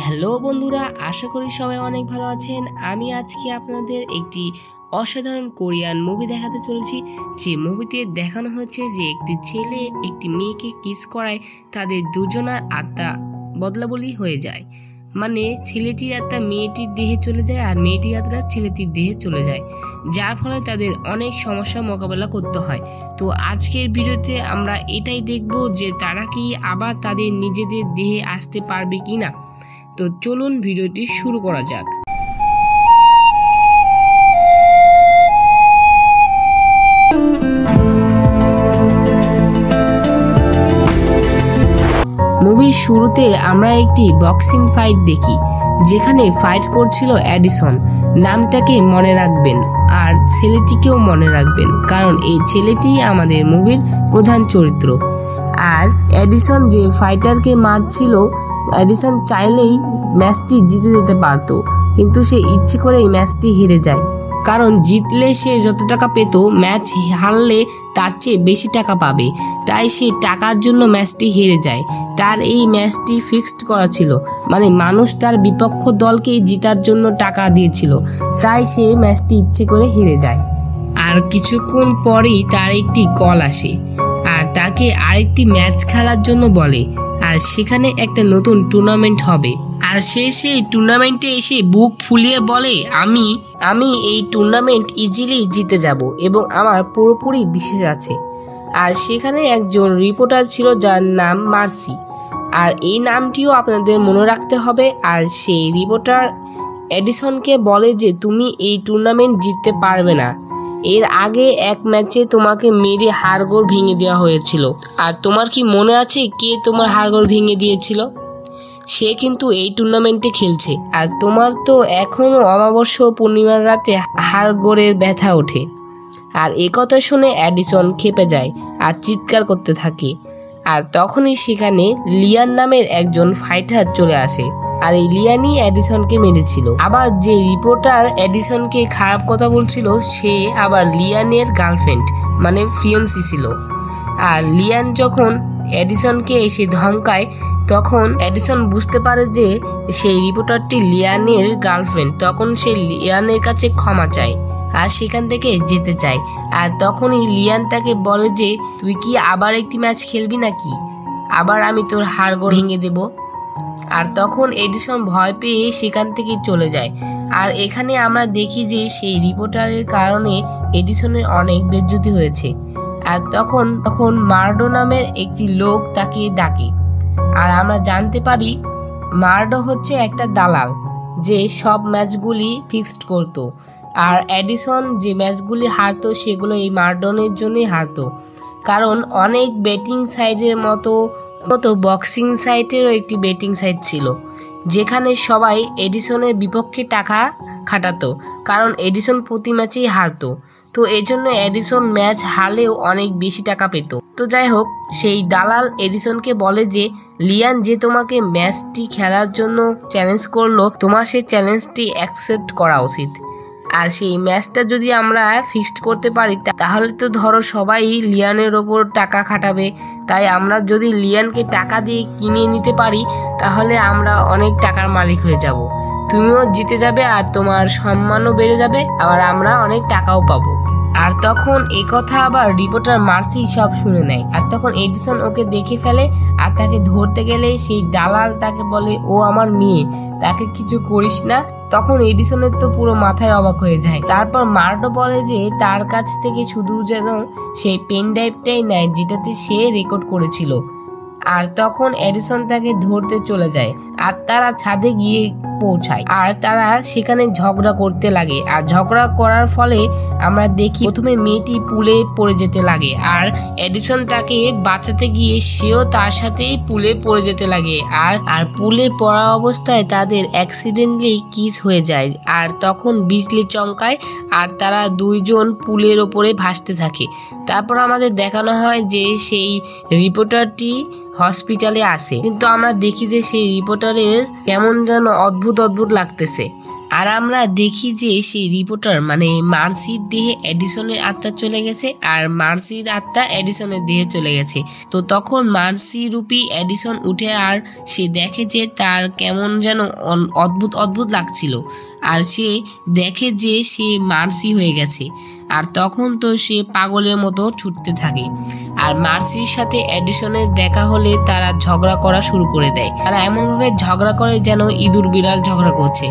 Hello বন্ধুরা, আশা করি সবাই অনেক ভালো আছেন। আমি আজকে আপনাদের একটি অসাধারণ কোরিয়ান মুভি দেখাতে চলেছি। যে মুভিতে দেখানো হচ্ছে যে একটি ছেলে একটি মেয়েকে কিস করায় তাদের দুজনার আত্মা বদলাবদলি হয়ে যায়। মানে ছেলেটির আত্মা মেয়েটির দেহে চলে যায় আর মেয়েটির আত্মা ছেলেটির দেহে চলে যায়, যার ফলে তাদের অনেক সমস্যার মোকাবেলা করতে হয়। তো আজকের ভিডিওতে আমরা এটাই দেখব যে তারা কি আবার তাদের নিজেদের দেহে আসতে পারবে কিনা। তো চলুন ভিডিওটি শুরু করা যাক। মুভির শুরুতে আমরা একটি বক্সিং ফাইট দেখি, যেখানে ফাইট করছিল এডিসন। নামটাকে মনে রাখবেন আর ছেলেটিকেও মনে রাখবেন, কারণ এই ছেলেটি আমাদের মুভির প্রধান চরিত্র। আর এডিসন যে ফাইটারকে মারছিল, এডিসন চাইলেই ম্যাচটি জিতে যেতে পারত, কিন্তু সে ইচ্ছে করে এই ম্যাচটি হেরে যায়। কারণ জিতলে সে যত টাকা পেত, ম্যাচ হারলে তার চেয়ে বেশি টাকা পাবে, তাই সে টাকার জন্য ম্যাচটি হেরে যায়। তার এই ম্যাচটি ফিক্সড করা ছিল, মানে মানুষ তার বিপক্ষ দলকে জিতার জন্য টাকা দিয়েছিল, তাই সে ম্যাচটি ইচ্ছে করে হেরে যায়। আর কিছুক্ষণ পরেই তার একটি কল আসে আর তাকে আরেকটি ম্যাচ খেলার জন্য বলে, আর সেখানে একটা নতুন টুর্নামেন্ট হবে। আর সে সেই টুর্নামেন্টে এসে বুক ফুলিয়ে বলে, আমি এই টুর্নামেন্ট ইজিলি জিতে যাব এবং আমার পুরোপুরি বিশ্বাস আছে। আর সেখানে একজন রিপোর্টার ছিল যার নাম মার্সি, আর এই নামটিও আপনাদের মনে রাখতে হবে। আর সেই রিপোর্টার এডিসনকে বলে যে তুমি এই টুর্নামেন্ট জিততে পারবে না, এর আগে এক ম্যাচে তোমাকে মেরে হাড়গোড় ভেঙে দেওয়া হয়েছিল। আর তোমার কি মনে আছে কে তোমার হাড়গোড় ভেঙে দিয়েছিল? সে কিন্তু এই টুর্নামেন্টে খেলছে। আর তোমার তো এখনো অমাবস্যা পূর্ণিমার রাতে হাড়গোড়ের ব্যথা ওঠে। আর এ কথা শুনে এডিসন খেপে যায় আর চিৎকার করতে থাকে। আর তখনই সেখানে লিয়ান নামের একজন ফাইটার চলে আসে, আর এই লিয়ানই এডিসনকে মেরেছিল। আবার যে রিপোর্টার এডিসনকে খারাপ কথা বলছিল, সে আবার লিয়ানের গার্লফ্রেন্ড মানে ফিয়ন্সি ছিল। আর লিয়ান যখন এডিসনকে এসে ধমকায়, তখন এডিসন বুঝতে পারে যে সেই রিপোর্টারটি লিয়ানের গার্লফ্রেন্ড। তখন সে লিয়ানের কাছে ক্ষমা চায় আর সেখান থেকে যেতে চায়। আর তখনই লিয়ান তাকে বলে যে তুই কি আবার একটি ম্যাচ খেলবি নাকি, আবার আমি তোর হাড়গোড় ভেঙে দেব। আর তখন এডিসন ভয় পেয়ে সেখান থেকে চলে যায়। আর এখানে আমরা দেখি যে সেই রিপোর্টারের কারণে এডিসনের অনেক বেজ্জতি হয়েছে। আর তখন মার্ডো নামের একটি লোক তাকে ডাকে। আর আমরা জানতে পারি মার্ডো হচ্ছে একটা দালাল, যে সব ম্যাচগুলি ফিক্সড করতো। আর এডিসন যে ম্যাচগুলি হারতো সেগুলো এই মার্ডনের জন্যই হারতো, কারণ অনেক বেটিং সাইটের মতো বক্সিং সাইটেরও একটি বেটিং সাইট ছিল, যেখানে সবাই এডিসনের বিপক্ষে টাকা খাটাতো, কারণ এডিসন প্রতি ম্যাচেই হারতো। তো এই জন্য এডিসন ম্যাচ হারলেও অনেক বেশি টাকা পেত। তো যাই হোক, সেই দালাল এডিসনকে বলে যে লিয়ান যে তোমাকে ম্যাচটি খেলার জন্য চ্যালেঞ্জ করলো, তোমার সেই চ্যালেঞ্জটি অ্যাকসেপ্ট করা উচিত। আর সেই ম্যাচটা যদি আমরা ফিক্সড করতে পারি, তাহলে তো ধরো সবাই লিয়ানের ওপর টাকা খাটাবে। তাই আমরা যদি লিয়ানকে টাকা দিয়ে কিনে নিতে পারি, তাহলে আমরা অনেক টাকার মালিক হয়ে যাব। তুমিও জিতে যাবে আর তোমার সম্মানও বেড়ে যাবে, আবার আমরা অনেক টাকাও পাবো। আর তখন এই কথা আবার রিপোর্টার মার্সি সব শুনে নেয়। আর তখন এডিসন ওকে দেখে ফেলে, আর তাকে ধরতে গেলে সেই দালাল তাকে বলে ও আমার মেয়ে, তাকে কিছু করিস না। তখন এডিসনের তো পুরো মাথায় অবাক হয়ে যায়। তারপর মার্ডো বলে যে তার কাছ থেকে শুধু যেন সেই পেন ড্রাইভটাই নেয় যেটাতে সে রেকর্ড করেছিল। আর তখন এডিসন তাকে ধরতে চলে যায়, আর তারা ছাদে গিয়ে পৌঁছায়। আর তারা সেখানে ঝগড়া করতে লাগে। আর ঝগড়া করার ফলে আমরা দেখি প্রথমে মেয়েটি পুলে পড়ে যেতে লাগে, আর এডিসন তাকে বাঁচাতে গিয়ে সেও তার সাথেই পুলে পড়ে যেতে লাগে। আর পুলে পড়া অবস্থায় তাদের অ্যাক্সিডেন্টলি কিস হয়ে যায়। আর তখন বিজলি চমকায় আর তারা দুইজন পুলের ওপরে ভাসতে থাকে। তারপর আমাদের দেখানো হয় যে সেই রিপোর্টারটি হসপিটালে আসে, কিন্তু আমরা দেখি যে সেই রিপোর্টারের কেমন যেন অদ্ভুত লাগতেছে। আর আমরা দেখি যে সেই রিপোর্টার মানে মার্সির দেহে এডিসনের আত্মা চলে গেছে আর মার্সির আত্মা এডিসনের দেহে চলে গেছে। তো তখন মার্সি রূপী এডিসন উঠে আর সে দেখে যে তার কেমন যেন অদ্ভুত অদ্ভুত লাগছিল আর সে দেখে যে সে মার্সি হয়ে গেছে। আর তখন তো সে পাগলের মতো ছুটতে থাকে। আর মার্সির সাথে এডিসনের দেখা হলে তারা ঝগড়া করা শুরু করে দেয়। তারা এমনভাবে ঝগড়া করে যেন ইঁদুর বিড়াল ঝগড়া করছে।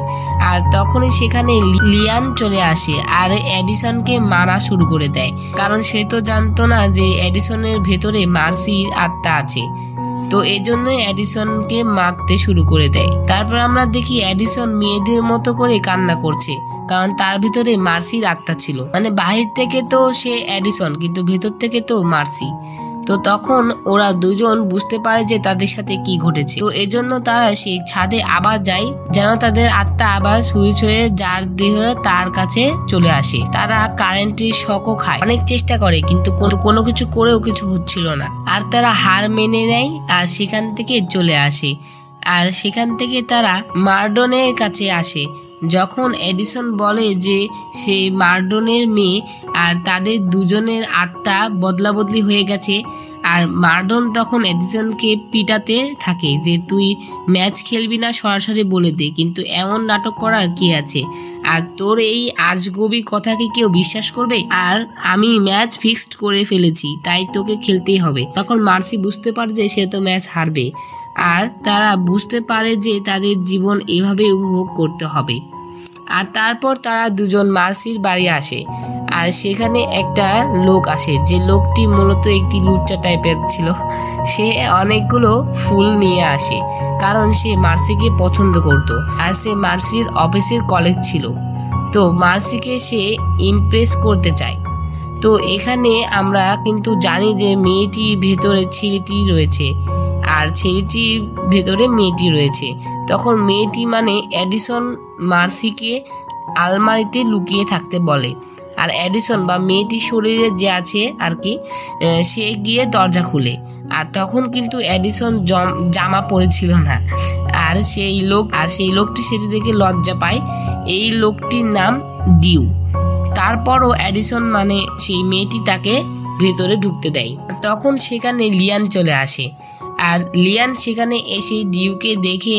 আর তখনই সেখানে লিয়ান চলে আসে আর এডিসনকে মারা শুরু করে দেয়, কারণ সে তো জানতো না যে এডিসনের ভেতরে মার্সির আত্মা আছে। তো এই জন্য এডিসনকে মারতে শুরু করে দেয়। তারপর আমরা দেখি এডিসন মেয়েদের মতো করে কান্না করছে, কারণ তার ভিতরে মার্সির আত্মা ছিল। মানে বাহির থেকে তো সে এডিসন, কিন্তু ভেতর থেকে তো মার্সি। তো তখন ওরা দুজন বুঝতে পারে যে তাদের সাথে কি ঘটেছে। তো এজন্য তারা সেই ছাদে আবার যায় যেন তাদের আত্মা আবার সুইচ হয়ে যার দেহ তার কাছে চলে আসে। তারা কারেন্টের শকও খায়, অনেক চেষ্টা করে, কিন্তু কোনো কিছু করেও কিছু হচ্ছিল না। আর তারা হার মেনে নেয় আর সেখান থেকে চলে আসে। আর সেখান থেকে তারা মার্ডনের কাছে আসে। যখন এডিসন বলে যে সে মার্ডনের মেয়ে আর তাদের দুজনের আত্মা বদলা বদলি হয়ে গেছে, আর মার্ডন তখন এডিসনকে পিটাতে থাকে যে তুই ম্যাচ খেলবি না, সরাসরি বলে দে, কিন্তু এমন নাটক করার কি আছে, আর তোর এই আজগবি কথাকে কেউ বিশ্বাস করবে? আর আমি ম্যাচ ফিক্সড করে ফেলেছি, তাই তোকে খেলতেই হবে। তখন মার্সি বুঝতে পারে যে সে তো ম্যাচ হারবে, আর তারা বুঝতে পারে যে তাদের জীবন এভাবে উপভোগ করতে হবে। আর তারপর তারা দুজন মার্সির বাড়ি আসে আর সেখানে একটা লোক আসে, যে লোকটি মূলত একটি লুচ্চা টাইপের ছিল। সে অনেকগুলো ফুল নিয়ে আসে কারণ সে মার্সিকে পছন্দ করত আর সে মার্সির অফিসের কলিগ ছিল। তো মার্সিকে সে ইমপ্রেস করতে চায়। তো এখানে আমরা কিন্তু জানি যে মেয়েটির ভেতরে ছেলেটি রয়েছে আর ছেলেটির ভেতরে মেয়েটি রয়েছে। তখন মেয়েটি মানে এডিসন মার্সিকে আলমারিতে লুকিয়ে থাকতে বলে, আর এডিসন বা মেয়েটির শরীরে যে আছে আর কি সে গিয়ে দরজা খুলে। আর তখন কিন্তু এডিসন জামা পরেছিল না, আর সেই লোকটি সেটি দেখে লজ্জা পায়। এই লোকটির নাম ডিউ। তারপরও এডিসন মানে সেই মেয়েটি তাকে ভেতরে ঢুকতে দেয়। তখন সেখানে লিয়ান চলে আসে আর লিয়ান সেখানে এসে ডিউকে দেখে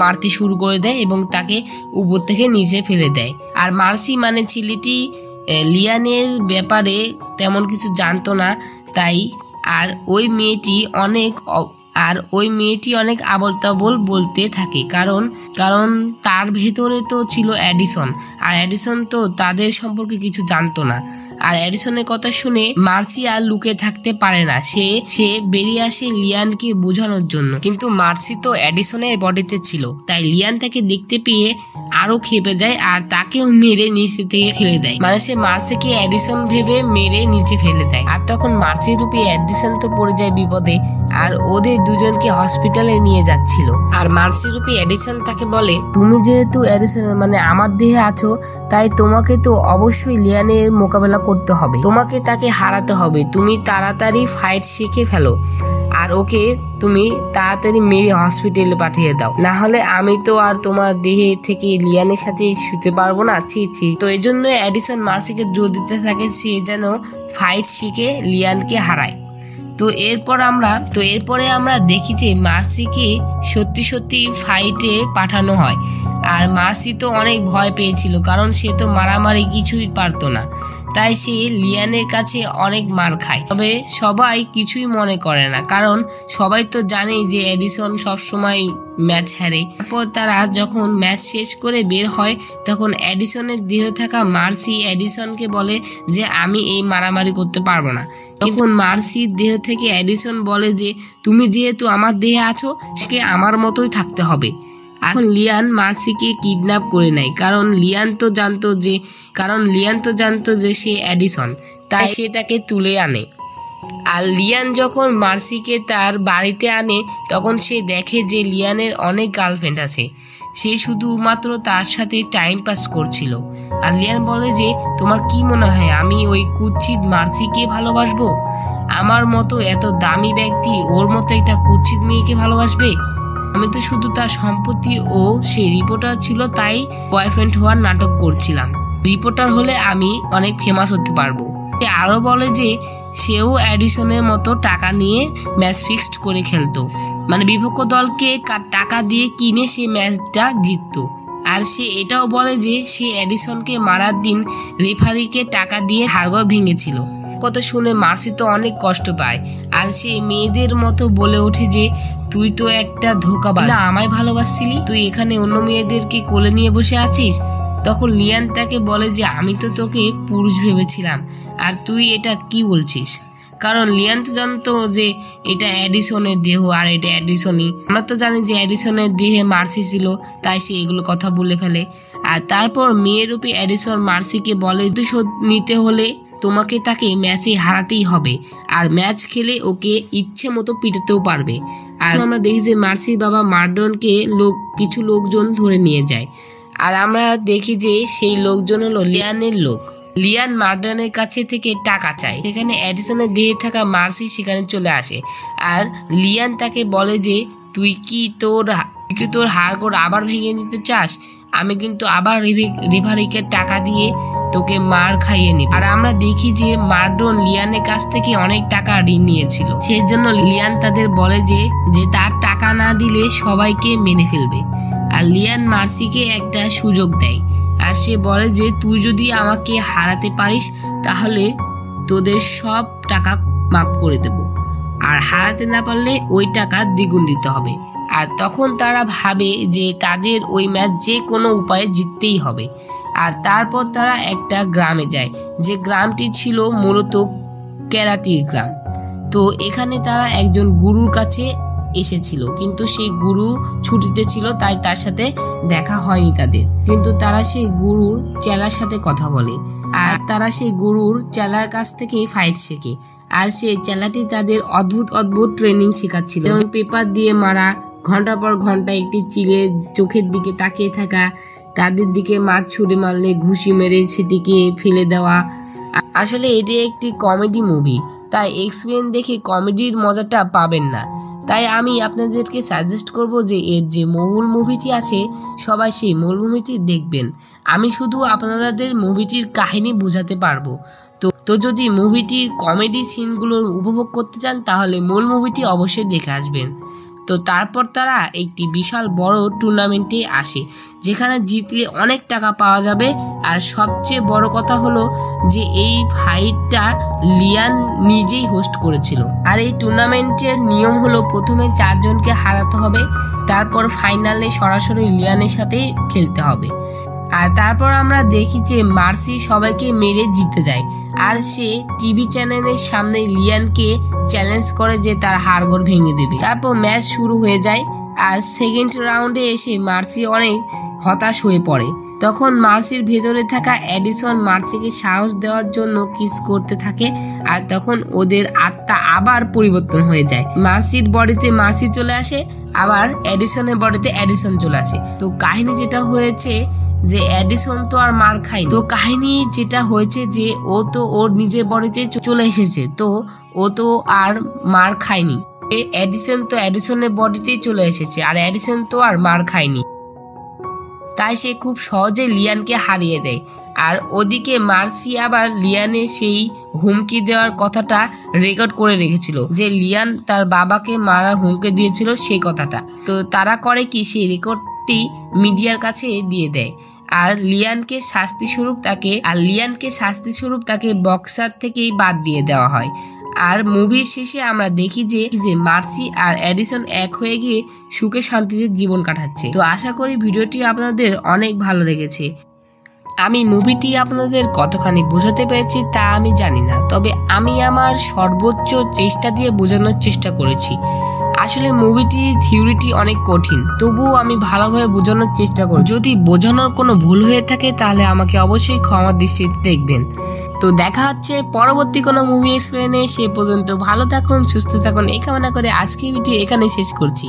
মারতে শুরু করে দেয় এবং তাকে উপর থেকে নিচে ফেলে দেয়। আর মার্সি মানে ছেলেটি লিয়ানের ব্যাপারে তেমন কিছু জানতো না, তাই আর ওই মেয়েটি অনেক আবল তাবল বলতে থাকে, কারণ তার ভেতরে তো ছিল এডিসন, আর এডিসন তো তাদের সম্পর্কে কিছু জানতো না। আর এডিসনের কথা শুনে মার্সি আর লুকে থাকতে পারে না, সে বেরিয়ে আসে লিয়ানকে বোঝানোর জন্য। কিন্তু মার্সি তো এডিসনের বডিতে ছিল, তাই লিয়ান তাকে দেখতে পেয়ে আরো খেপে যায় আর তাকেও মেরে নিচে থেকে ফেলে দেয়। মানে সে মার্সিকে এডিসন ভেবে মেরে নিচে ফেলে দেয়। আর তখন মার্সি রূপী এডিসন তো পড়ে যায় বিপদে, আর ওদের দুজনকে হসপিটালে নিয়ে যাচ্ছিল। আর মার্সি রূপী এডিসন তাকে বলে, তুমি যেহেতু এডিসন মানে আমার দেহে আছো, তাই তোমাকে তো অবশ্যই লিয়ানের মোকাবেলা করতে হবে, তোমাকে তাকে হারাতে হবে। তুমি তাড়াতাড়ি ফাইট শিখে ফেলো আর ওকে তুমি তাড়াতাড়ি মেরে হসপিটালে পাঠিয়ে দাও, না হলে আমি তো আর তোমার দেহে থেকে লিয়ানের সাথে শুতে পারবো না। ছি। তো এই জন্য এডিসন মার্সিকে জোর দিতে থাকে সে যেন ফাইট শিখে লিয়ানকে হারায়। তো এরপরে আমরা দেখি যে মার্সিকে সত্যি ফাইটে পাঠানো হয়। আর মার্সি তো অনেক ভয় পেয়েছিল, কারণ সে তো মারামারি কিছুই পারতো না, তাই সে লিয়ানের কাছে অনেক মার খায়। তবে সবাই কিছুই মনে করে না, কারণ সবাই তো জানে যে এডিসন সবসময় ম্যাচ হারে। তারপর তারা যখন ম্যাচ শেষ করে বের হয়, তখন এডিসনের দেহে থাকা মার্সি এডিসনকে বলে যে আমি এই মারামারি করতে পারবো না। তখন মার্সির দেহ থেকে এডিসন বলে যে তুমি যেহেতু আমার দেহে আছো, সে আমার মতোই থাকতে হবে। এখন লিয়ান মার্সিকে কিডন্যাপ করে নেয়, কারণ লিয়ান তো জানতো যে সে এডিসন, তাই সে তাকে তুলে আনে। আর লিয়ান যখন মার্সিকে তার বাড়িতে আনে, তখন সে দেখে যে লিয়ানের অনেক গার্লফ্রেন্ড আছে, সে শুধুমাত্র তার সাথে টাইম পাস করছিল। আর লিয়ান বলে যে তোমার কি মনে হয় আমি ওই কুৎসিত মার্সিকে ভালোবাসবো? আমার মতো এত দামি ব্যক্তি ওর মতো একটা কুৎসিত মেয়েকে ভালোবাসবে? আমি তো শুধু তার সম্পত্তি ও সে রিপোর্টার ছিল তাই বয়ফ্রেন্ড হওয়ার নাটক করছিলাম। রিপোর্টার হলে আমি অনেক ফেমাস হতে পারবো। আরো বলে যে সেও এডিসনের মতো টাকা নিয়ে ম্যাচ ফিক্সড করে খেলতো, মানে বিপক্ষ দলকে টাকা দিয়ে কিনে সে ম্যাচটা জিততো। আর সে এটাও বলে যে সে এডিসনকে মারার দিন রেফারিকে টাকা দিয়ে হাড়গোড় ভেঙেছিল। কথা শুনে মার্সি তো অনেক কষ্ট পায়, আর সে মেয়েদের মতো বলে ওঠে যে তুই তো একটা ধোঁকাবাজ, না আমায় ভালোবাসছিলি, তুই এখানে অন্য মেয়েদেরকে কোলে নিয়ে বসে আছিস। তখন লিয়ান তাকে বলে যে আমি তো তোকে পুরুষ ভেবেছিলাম, আর তুই এটা কি বলছিস। কারণ লিয়ান তো জানতো যে এটা এডিসনের দেহ আর এটা এডিসনই। আমরা তো জানি যে এডিসনের দেহে মার্সি ছিল, তাই সে এগুলো কথা বলে ফেলে। আর তারপর মেয়েরূপী এডিসন মার্সিকে বলে প্রতিশোধ নিতে হলে তোমাকে তাকে ম্যাচে হারাতেই হবে, আর ম্যাচ খেলে ওকে ইচ্ছে মতো পিটাতেও পারবে। আর আমরা দেখি যে মার্সির বাবা মার্ডনকে কিছু লোকজন ধরে নিয়ে যায়, আর আমরা দেখি যে সেই লোকজন হলো লিয়ানের লোক। লিয়ান মার্ডনের কাছে থেকে টাকা চায়। সেখানে এডিসনের দেহে থাকা মার্সি সেখানে চলে আসে, আর লিয়ান তাকে বলে যে তুই কি তোর হাড়গোড় আবার ভেঙে নিতে চাস? আমি কিন্তু আবার রেফারিকে টাকা দিয়ে তোকে মার খাইয়ে নিব। আর আমরা দেখি যে মার্ডন লিয়ানের কাছ থেকে অনেক টাকা ঋণ নিয়েছিল, সেই জন্য লিয়ান তাদের বলে যে তার টাকা না দিলে সবাইকে মেনে ফেলবে। আর লিয়ান মার্সিকে একটা সুযোগ দেয়, আর সে বলে যে তুই যদি আমাকে হারাতে পারিস তাহলে তোদের সব টাকা মাফ করে দেব, আর হারাতে না পারলে ওই টাকা দ্বিগুণ দিতে হবে। আর তখন তারা ভাবে যে তাদের ওই ম্যাচ যে কোনো উপায়ে জিততেই হবে। আর তারপর তারা একটা গ্রামে যায়, যে গ্রামটি ছিল মূলত কেরাতির গ্রাম। তো এখানে তারা একজন গুরুর কাছে এসেছিল, কিন্তু সেই গুরু ছুটিতে ছিল, তাই তার সাথে দেখা হয়নি তাদের। কিন্তু তারা সেই গুরুর চেলার সাথে কথা বলে, আর তারা সেই গুরুর চেলার কাছ থেকে ফাইট শেখে। আর সেই চেলাটি তাদের অদ্ভুত অদ্ভুত ট্রেনিং শেখাচ্ছিল, যেমন পেপার দিয়ে মারা, ঘন্টার পর ঘন্টা একটি চিলের চোখের দিকে তাকিয়ে থাকা, তাদের দিকে মাছ ছুঁড়ে মারলে ঘুষি মেরে সেটিকে ফেলে দেওয়া। আসলে এটি একটি কমেডি মুভি, তাই এক্সপিরিয়েন্স দেখে কমেডির মজাটা পাবেন না। তাই আমি আপনাদেরকে সাজেস্ট করব যে এর যে মূল মুভিটি আছে সবাই সেই মূল মুভিটি দেখবেন। আমি শুধু আপনাদের মুভিটির কাহিনী বোঝাতে পারবো। তো যদি মুভিটির কমেডি সিনগুলোর উপভোগ করতে চান তাহলে মূল মুভিটি অবশ্যই দেখে আসবেন। তো তারপর তারা একটি বিশাল বড় টুর্নামেন্টে আসে, যেখানে জিতলে অনেক টাকা পাওয়া যাবে। আর সবচেয়ে বড় কথা হলো যে এই ফাইটটা লিয়ান নিজেই হোস্ট করেছিল। আর এই টুর্নামেন্টের নিয়ম হলো প্রথমে 4 জনকে হারাতে হবে, তারপর ফাইনালে সরাসরি লিয়ানের সাথেই খেলতে হবে। আর তারপর আমরা দেখি যে মার্সি সবাইকে মেরে জিতে যায়, আর সে টিভি চ্যানেলের সামনে লিয়ানকে চ্যালেঞ্জ করে যে তার হাড়গোড় ভেঙে দেবে। তারপর ম্যাচ শুরু হয়ে যায়, আর সেকেন্ড রাউন্ডে এসে মার্সি অনেক হতাশ হয়ে পড়ে। তখন মার্সির ভেতরে থাকা এডিসন মার্সিকে সাহস দেওয়ার জন্য কিস করতে থাকে, আর তখন ওদের আত্মা আবার পরিবর্তন হয়ে যায়। মার্সির বডিতে মার্সি চলে আসে, আবার এডিসনের বডিতে এডিসন চলে আসে। তো কাহিনী যেটা হয়েছে যে এডিসন তো আর মার খায়নি। তো কাহিনী যেটা হয়েছে যে ও তো ওর নিজের বডিতে চলে এসেছে, তো ও তো আর মার খায়নি। এডিসন তো এডিসনের বডিতেই চলে এসেছে, আর এডিসন তো আর মার খায়নি, তাই সে খুব সহজে লিয়ানকে হারিয়ে দেয়। আর ওদিকে মার্সি আবার লিয়ানের সেই হুমকি দেওয়ার কথাটা রেকর্ড করে রেখেছিল, যে লিয়ান তার বাবাকে মারার হুমকি দিয়েছিল সেই কথাটা। তো তারা করে কি, সেই রেকর্ডটি মিডিয়ার কাছে দিয়ে দেয়, আর লিয়ানকে শাস্তি স্বরূপ তাকে বক্সার থেকেই বাদ দিয়ে দেওয়া হয়। আর মুভির শেষে আমরা দেখি যে মার্সি আর এডিসন এক হয়ে গিয়ে সুখে শান্তিতে জীবন কাটাচ্ছে। তো আশা করি ভিডিওটি আপনাদের অনেক ভালো লেগেছে। আমি মুভিটি আপনাদের কতখানি বোঝাতে পেরেছি তা আমি জানি না, তবে আমি আমার সর্বোচ্চ চেষ্টা দিয়ে বোঝানোর চেষ্টা করেছি। আসলে মুভিটির থিওরিটি অনেক কঠিন, তবুও আমি ভালোভাবে বোঝানোর চেষ্টা করি। যদি বোঝানোর কোনো ভুল হয়ে থাকে তাহলে আমাকে অবশ্যই ক্ষমার দৃষ্টিতে দেখবেন। তো দেখা হচ্ছে পরবর্তী কোনো মুভি এক্সপ্লেনে। সে পর্যন্ত ভালো থাকুন, সুস্থ থাকুন এই কামনা করে আজকের ভিডিও এখানেই শেষ করছি।